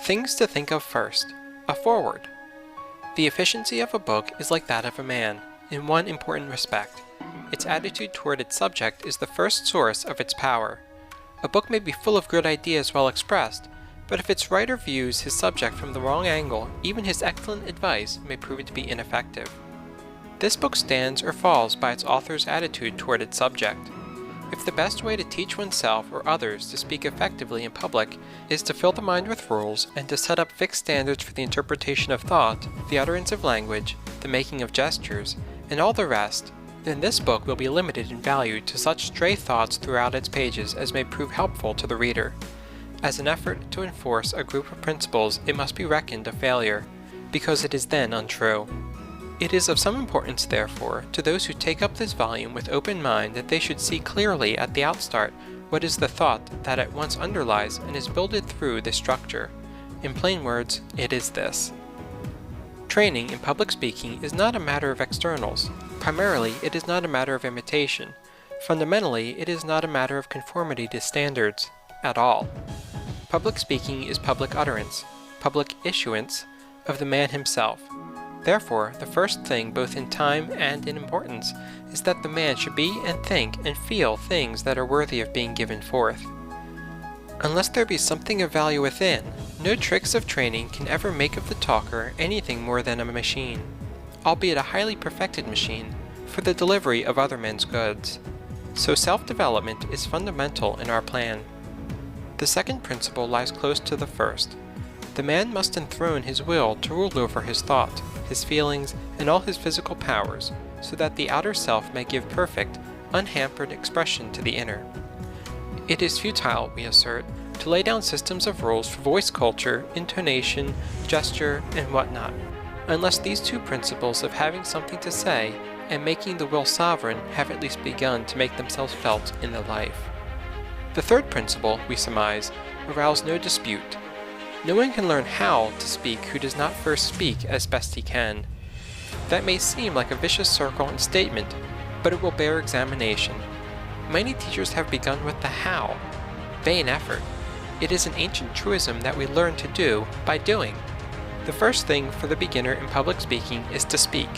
Things to think of first. A foreword. The efficiency of a book is like that of a man, in one important respect. Its attitude toward its subject is the first source of its power. A book may be full of good ideas well expressed, but if its writer views his subject from the wrong angle, even his excellent advice may prove to be ineffective. This book stands or falls by its author's attitude toward its subject. If the best way to teach oneself or others to speak effectively in public is to fill the mind with rules and to set up fixed standards for the interpretation of thought, the utterance of language, the making of gestures, and all the rest, then this book will be limited in value to such stray thoughts throughout its pages as may prove helpful to the reader. As an effort to enforce a group of principles, it must be reckoned a failure, because it is then untrue. It is of some importance, therefore, to those who take up this volume with open mind that they should see clearly at the outstart what is the thought that at once underlies and is builded through this structure. In plain words, it is this. Training in public speaking is not a matter of externals. Primarily, it is not a matter of imitation. Fundamentally, it is not a matter of conformity to standards at all. Public speaking is public utterance, public issuance of the man himself. Therefore, the first thing, both in time and in importance, is that the man should be and think and feel things that are worthy of being given forth. Unless there be something of value within, no tricks of training can ever make of the talker anything more than a machine, albeit a highly perfected machine, for the delivery of other men's goods. So self-development is fundamental in our plan. The second principle lies close to the first. The man must enthrone his will to rule over his thought, his feelings, and all his physical powers, so that the outer self may give perfect, unhampered expression to the inner. It is futile, we assert, to lay down systems of rules for voice culture, intonation, gesture, and whatnot, unless these two principles of having something to say and making the will sovereign have at least begun to make themselves felt in the life. The third principle, we surmise, arouse no dispute. No one can learn how to speak who does not first speak as best he can. That may seem like a vicious circle and statement, but it will bear examination. Many teachers have begun with the how. Vain effort. It is an ancient truism that we learn to do by doing. The first thing for the beginner in public speaking is to speak,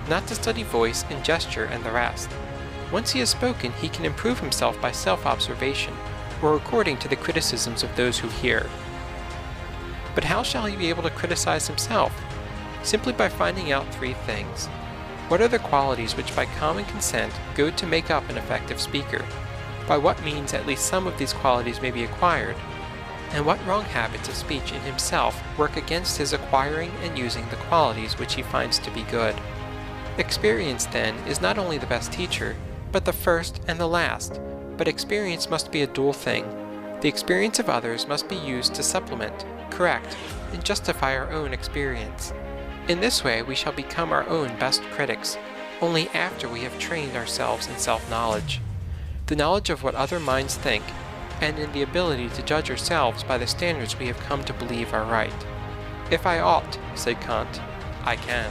not to study voice and gesture and the rest. Once he has spoken, he can improve himself by self-observation, or according to the criticisms of those who hear. But how shall he be able to criticize himself? Simply by finding out three things. What are the qualities which by common consent go to make up an effective speaker? By what means at least some of these qualities may be acquired? And what wrong habits of speech in himself work against his acquiring and using the qualities which he finds to be good? Experience, then, is not only the best teacher, but the first and the last. But experience must be a dual thing. The experience of others must be used to supplement, correct, and justify our own experience. In this way we shall become our own best critics, only after we have trained ourselves in self-knowledge. The knowledge of what other minds think, and in the ability to judge ourselves by the standards we have come to believe are right. If I ought, said Kant, I can.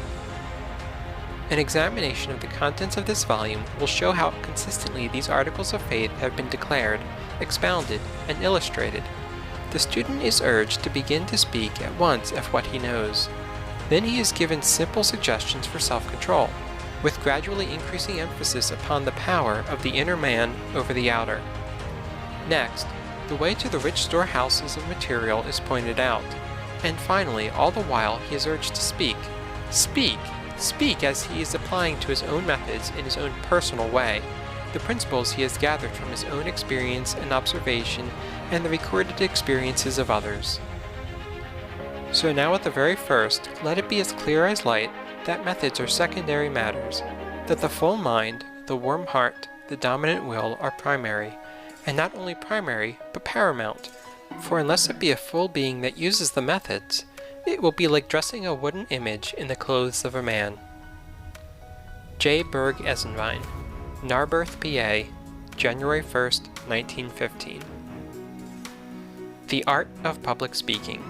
An examination of the contents of this volume will show how consistently these articles of faith have been declared, expounded, and illustrated. The student is urged to begin to speak at once of what he knows. Then he is given simple suggestions for self-control, with gradually increasing emphasis upon the power of the inner man over the outer. Next, the way to the rich storehouses of material is pointed out, and finally, all the while he is urged to speak. Speak! Speak as he is applying to his own methods in his own personal way, the principles he has gathered from his own experience and observation and the recorded experiences of others. So now at the very first, let it be as clear as light that methods are secondary matters, that the full mind, the warm heart, the dominant will are primary, and not only primary, but paramount, for unless it be a full being that uses the methods, it will be like dressing a wooden image in the clothes of a man. J. Berg Esenwein, Narberth, PA, January 1st, 1915. The Art of Public Speaking.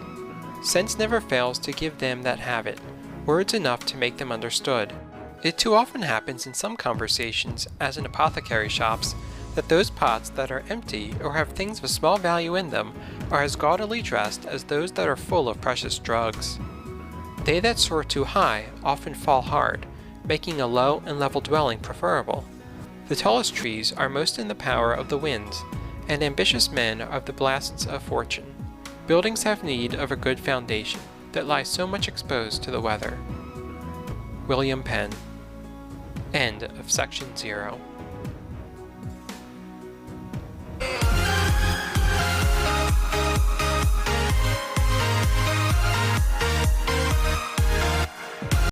Sense never fails to give them that have it, words enough to make them understood. It too often happens in some conversations, as in apothecary shops, that those pots that are empty or have things of small value in them are as gaudily dressed as those that are full of precious drugs. They that soar too high often fall hard, making a low and level dwelling preferable. The tallest trees are most in the power of the winds, and ambitious men of the blasts of fortune. Buildings have need of a good foundation that lies so much exposed to the weather. William Penn. End of section 0.